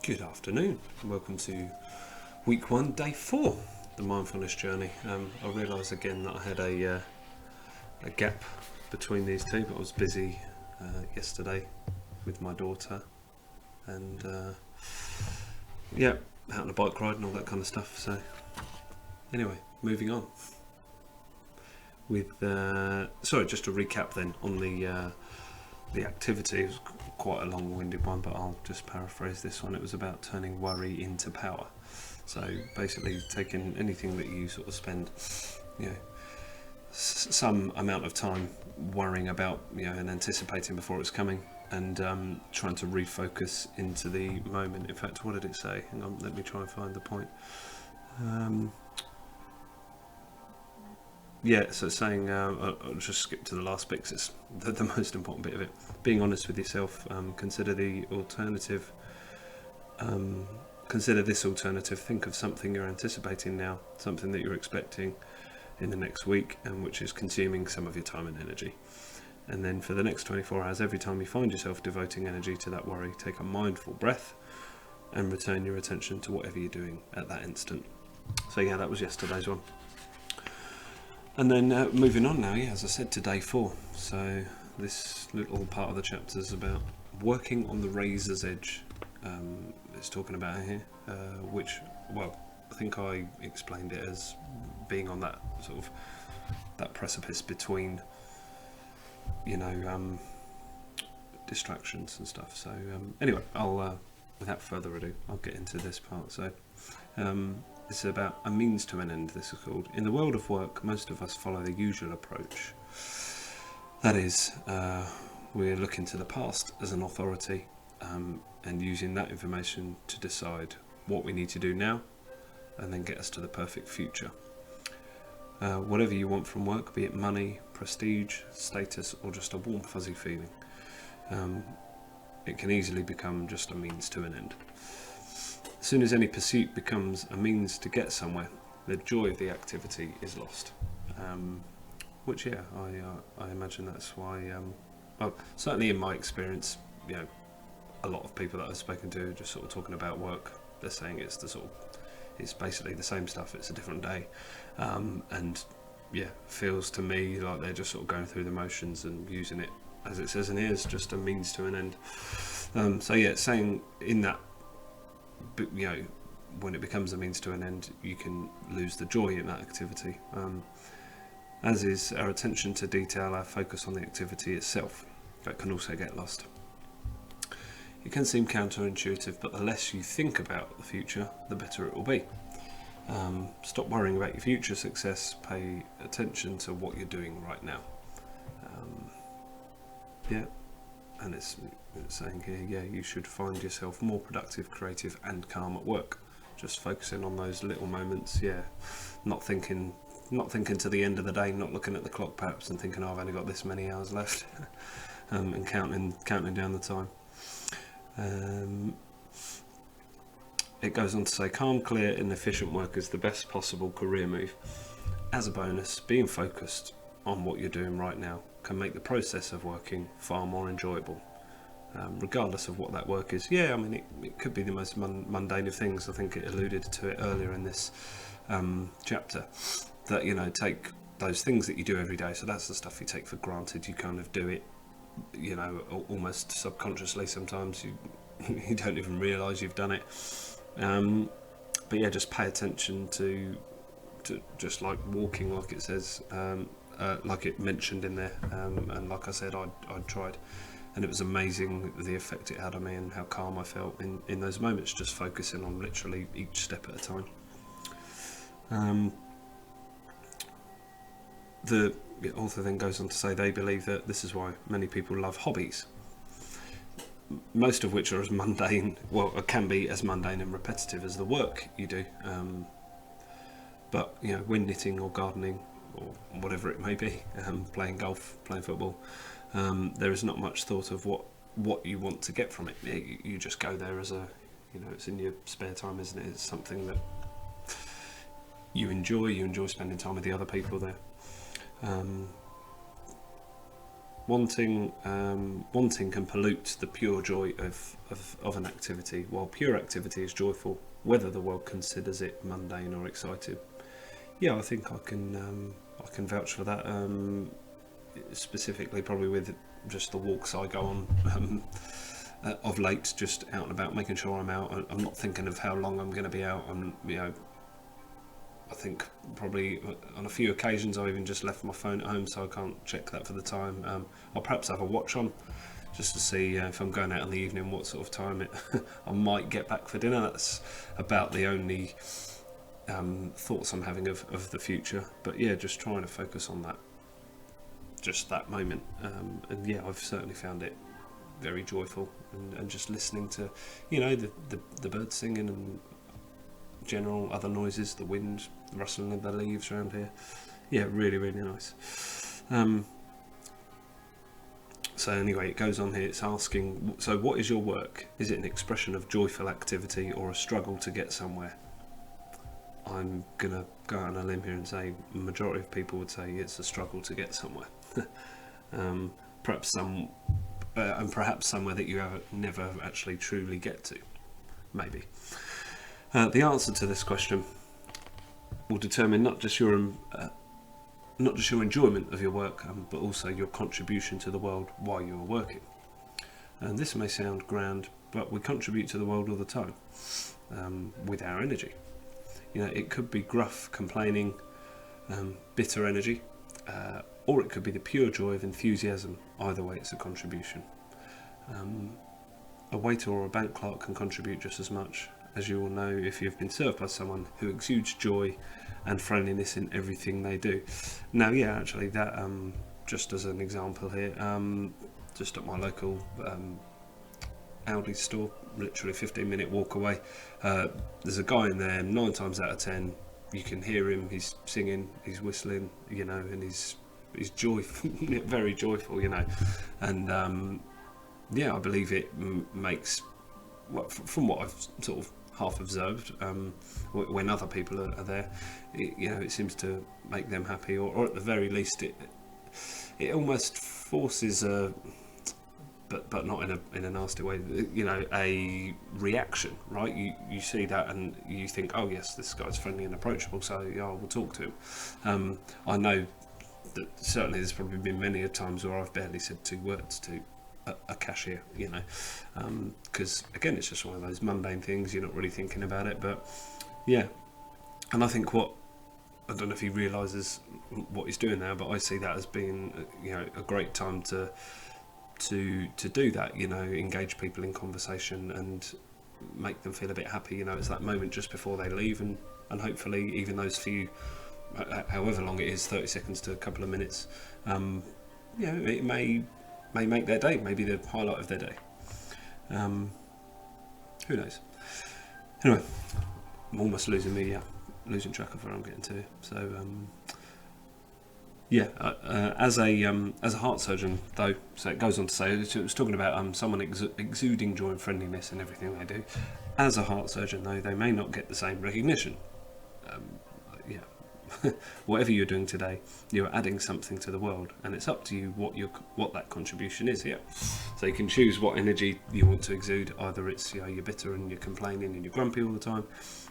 Good afternoon, and welcome to week 1, day 4, the mindfulness journey. I realised again that I had a gap between these two, but I was busy yesterday with my daughter and out on a bike ride and all that kind of stuff. So anyway, moving on with just to recap then on the activity. It was quite a long-winded one, but I'll just paraphrase this one. It was about turning worry into power. So basically taking anything that you sort of spend, some amount of time worrying about, and anticipating before it's coming, and trying to refocus into the moment. In fact, what did it say? Hang on, let me try and find the point. So it's saying, I'll just skip to the last bit because it's the most important bit of it. Being honest with yourself, consider the alternative. Consider this alternative. Think of something you're anticipating now, something that you're expecting in the next week, and which is consuming some of your time and energy. And then for the next 24 hours, every time you find yourself devoting energy to that worry, take a mindful breath and return your attention to whatever you're doing at that instant. So that was yesterday's one. And then moving on now, as I said, to day 4. So this little part of the chapter is about working on the razor's edge. It's talking about here, which, I think I explained it as being on that sort of that precipice between, distractions and stuff. So anyway, I'll without further ado, I'll get into this part. So this is about a means to an end, this is called. In the world of work, most of us follow the usual approach. That is, we're looking to the past as an authority, and using that information to decide what we need to do now and then get us to the perfect future. Whatever you want from work, be it money, prestige, status, or just a warm fuzzy feeling, it can easily become just a means to an end. As soon as any pursuit becomes a means to get somewhere, the joy of the activity is lost. Which, I imagine that's why, certainly in my experience, a lot of people that I've spoken to are just sort of talking about work. They're saying it's basically the same stuff, it's a different day. And feels to me like they're just sort of going through the motions and using it, as it says in here, as just a means to an end. Saying in that, when it becomes a means to an end, you can lose the joy in that activity. As is our attention to detail, our focus on the activity itself, that can also get lost. It can seem counterintuitive, but the less you think about the future, the better it will be. Stop worrying about your future success, pay attention to what you're doing right now. And it's saying here, you should find yourself more productive, creative and calm at work. Just focusing on those little moments, not thinking to the end of the day, not looking at the clock perhaps and thinking, I've only got this many hours left, and counting down the time. It goes on to say, calm, clear and efficient work is the best possible career move. As a bonus, being focused on what you're doing right now can make the process of working far more enjoyable, regardless of what that work is. It could be the most mundane of things. I think it alluded to it earlier in this chapter, that take those things that you do every day. So that's the stuff you take for granted. You kind of do it, almost subconsciously. Sometimes you don't even realise you've done it. Just pay attention to just like walking, like it says, like it mentioned in there, and like I said, I tried, and it was amazing the effect it had on me and how calm I felt in those moments, just focusing on literally each step at a time. The author then goes on to say they believe that this is why many people love hobbies, most of which are as mundane, can be as mundane and repetitive as the work you do. But when knitting or gardening or whatever it may be, playing golf, playing football, there is not much thought of what you want to get from it. You just go there as it's in your spare time, isn't it? It's something that you enjoy spending time with the other people there. wanting can pollute the pure joy of an activity, while pure activity is joyful, whether the world considers it mundane or exciting. Yeah, I think I can vouch for that. Specifically, probably with just the walks I go on of late, just out and about, making sure I'm out. I'm not thinking of how long I'm going to be out. I think probably on a few occasions I've even just left my phone at home, so I can't check that for the time. I'll perhaps have a watch on just to see if I'm going out in the evening what sort of time I might get back for dinner. That's about the only thoughts I'm having of the future. But yeah, just trying to focus on that, just that moment. And yeah, I've certainly found it very joyful, and just listening to the birds singing and general other noises, the wind, the rustling of the leaves around here. Yeah, really, really nice. So anyway, it goes on here. It's asking, so what is your work? Is it an expression of joyful activity or a struggle to get somewhere? I'm gonna go out on a limb here and say the majority of people would say it's a struggle to get somewhere. Perhaps somewhere that you never actually truly get to, maybe. The answer to this question will determine not just your enjoyment of your work, but also your contribution to the world while you are working. And this may sound grand, but we contribute to the world all the time with our energy. It could be gruff, complaining, bitter energy, or it could be the pure joy of enthusiasm. Either way, it's a contribution. A waiter or a bank clerk can contribute just as much, as you all know if you've been served by someone who exudes joy and friendliness in everything they do. Now, yeah, actually, that just as an example here, just at my local Aldi store, literally a 15-minute walk away, there's a guy in there. 9 times out of 10, you can hear him. He's singing, he's whistling, and he's joyful, very joyful, and yeah, I believe it makes, from what I've sort of half observed, when other people are there, it seems to make them happy, or at the very least, it almost forces but not in a nasty way, a reaction, right? You see that and you think, oh yes, this guy's friendly and approachable, so yeah, I will talk to him. I know that certainly there's probably been many a times where I've barely said 2 words to a cashier, because again, it's just one of those mundane things. You're not really thinking about it, but yeah. And I think I don't know if he realises what he's doing now, but I see that as being a great time to do that, engage people in conversation and make them feel a bit happy. It's that moment just before they leave, and hopefully even those few, however long it is, 30 seconds to a couple of minutes, it may make their day, maybe the highlight of their day. Who knows? Anyway, I'm almost losing track of where I'm getting to. So as a heart surgeon though, so it goes on to say, it was talking about someone exuding joy and friendliness in everything they do. As a heart surgeon though, they may not get the same recognition. Whatever you're doing today, you're adding something to the world, and it's up to you what that contribution is. Yeah, so you can choose what energy you want to exude. Either it's you're bitter and you're complaining and you're grumpy all the time,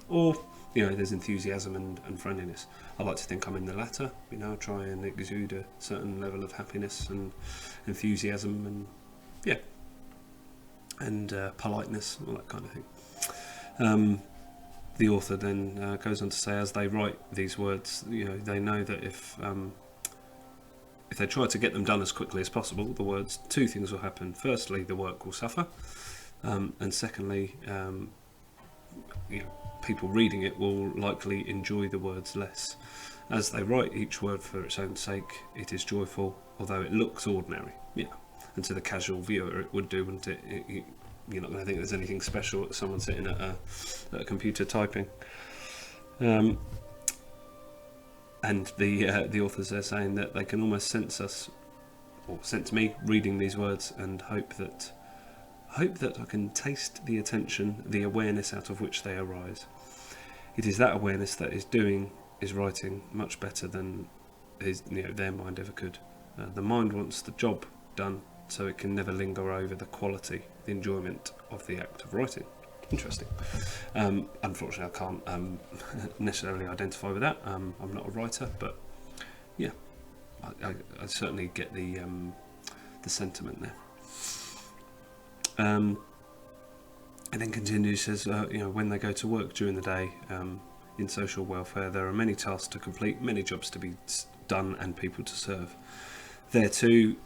or there's enthusiasm and friendliness. I like to think I'm in the latter. Try and exude a certain level of happiness and enthusiasm and politeness, all that kind of thing. The author then goes on to say, as they write these words, they know that if they try to get them done as quickly as possible, the words, 2 things will happen. Firstly, the work will suffer, and secondly, people reading it will likely enjoy the words less. As they write each word for its own sake, it is joyful, although it looks ordinary. Yeah, and to the casual viewer, it would do, wouldn't it? You're not going to think there's anything special at someone sitting at a computer typing. And the authors there saying that they can almost sense me reading these words, and hope that I can taste the attention, the awareness out of which they arise. It is that awareness that is writing much better than their mind ever could. The mind wants the job done, so it can never linger over the quality, the enjoyment of the act of writing. Interesting. Unfortunately, I can't necessarily identify with that. I'm not a writer, but yeah, I certainly get the sentiment there. And then continues, says, when they go to work during the day in social welfare, there are many tasks to complete, many jobs to be done, and people to serve. There too,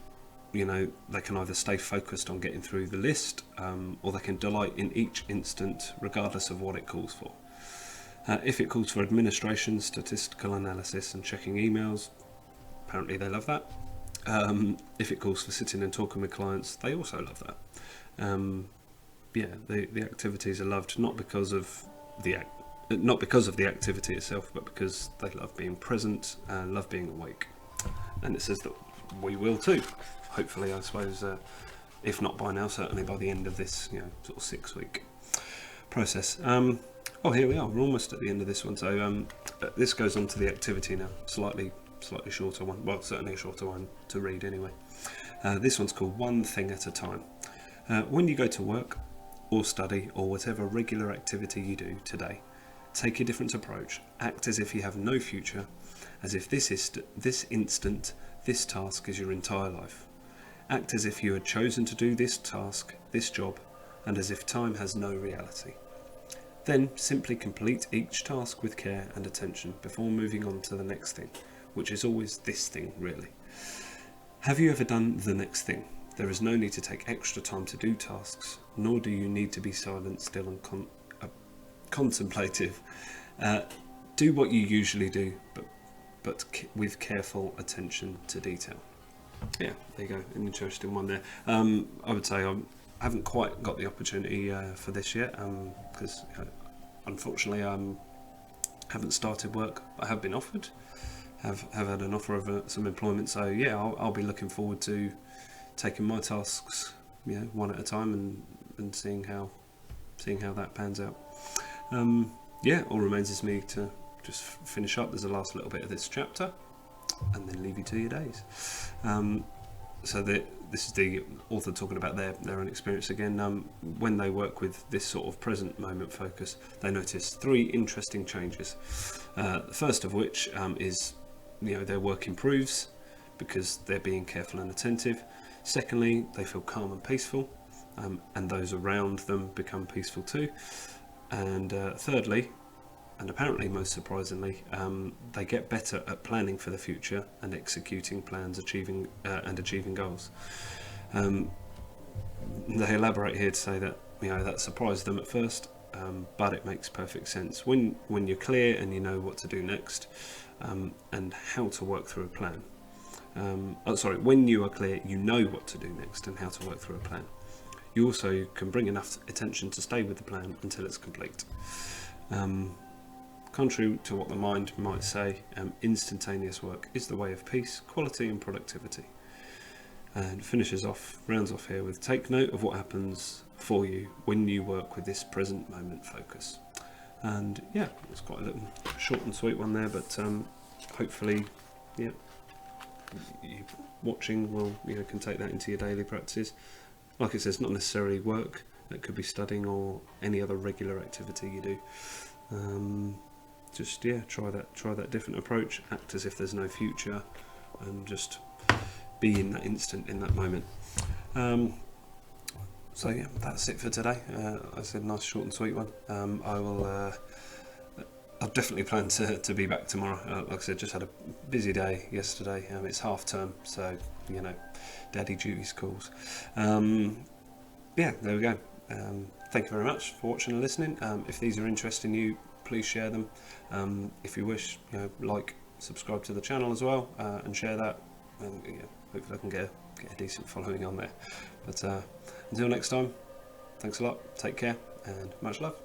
they can either stay focused on getting through the list, or they can delight in each instant, regardless of what it calls for. If it calls for administration, statistical analysis, and checking emails, apparently they love that. If it calls for sitting and talking with clients, they also love that. The activities are loved not because of the activity itself, but because they love being present and love being awake. And it says that we will too. Hopefully, I suppose, if not by now, certainly by the end of this, sort of 6-week process. Here we are. We're almost at the end of this one. So this goes on to the activity now. Slightly shorter one. Well, certainly a shorter one to read anyway. This one's called One Thing at a Time. When you go to work or study or whatever regular activity you do today, take a different approach. Act as if you have no future, as if this instant, this task is your entire life. Act as if you had chosen to do this task, this job, and as if time has no reality. Then simply complete each task with care and attention before moving on to the next thing, which is always this thing, really. Have you ever done the next thing? There is no need to take extra time to do tasks, nor do you need to be silent, still, and contemplative. Do what you usually do, but with careful attention to detail. Yeah, there you go, an interesting one there. I would say I haven't quite got the opportunity for this yet, because unfortunately I haven't started work. I have been offered, have had an offer of some employment, so yeah, I'll be looking forward to taking my tasks, one at a time, and seeing how that pans out. All remains is me to just finish up. There's a last little bit of this chapter, and then leave you to your days. So this is the author talking about their own experience again. When they work with this sort of present moment focus, they notice 3 interesting changes. The first of which is, their work improves because they're being careful and attentive. Secondly, they feel calm and peaceful, and those around them become peaceful too. And thirdly, and apparently most surprisingly, they get better at planning for the future and executing plans, achieving goals. They elaborate here to say that that surprised them at first, but it makes perfect sense when you're clear and you know what to do next, and how to work through a plan. When you are clear, you know what to do next and how to work through a plan. You also can bring enough attention to stay with the plan until it's complete. Contrary to what the mind might say, instantaneous work is the way of peace, quality and productivity. And rounds off here with, take note of what happens for you when you work with this present moment focus. And yeah, it's quite a little short and sweet one there, but hopefully, you watching will can take that into your daily practices. Like it says, not necessarily work. It could be studying or any other regular activity you do. Try that different approach. Act as if there's no future, and just be in that instant, in that moment. That's it for today. I said nice, short and sweet one. I'll definitely plan to be back tomorrow. Like I said, just had a busy day yesterday. It's half term, so daddy duties calls. There we go. Thank you very much for watching and listening. If these are interesting you, please share them. If you wish, subscribe to the channel as well, and share that. And hopefully I can get a decent following on there. But until next time, thanks a lot. Take care and much love.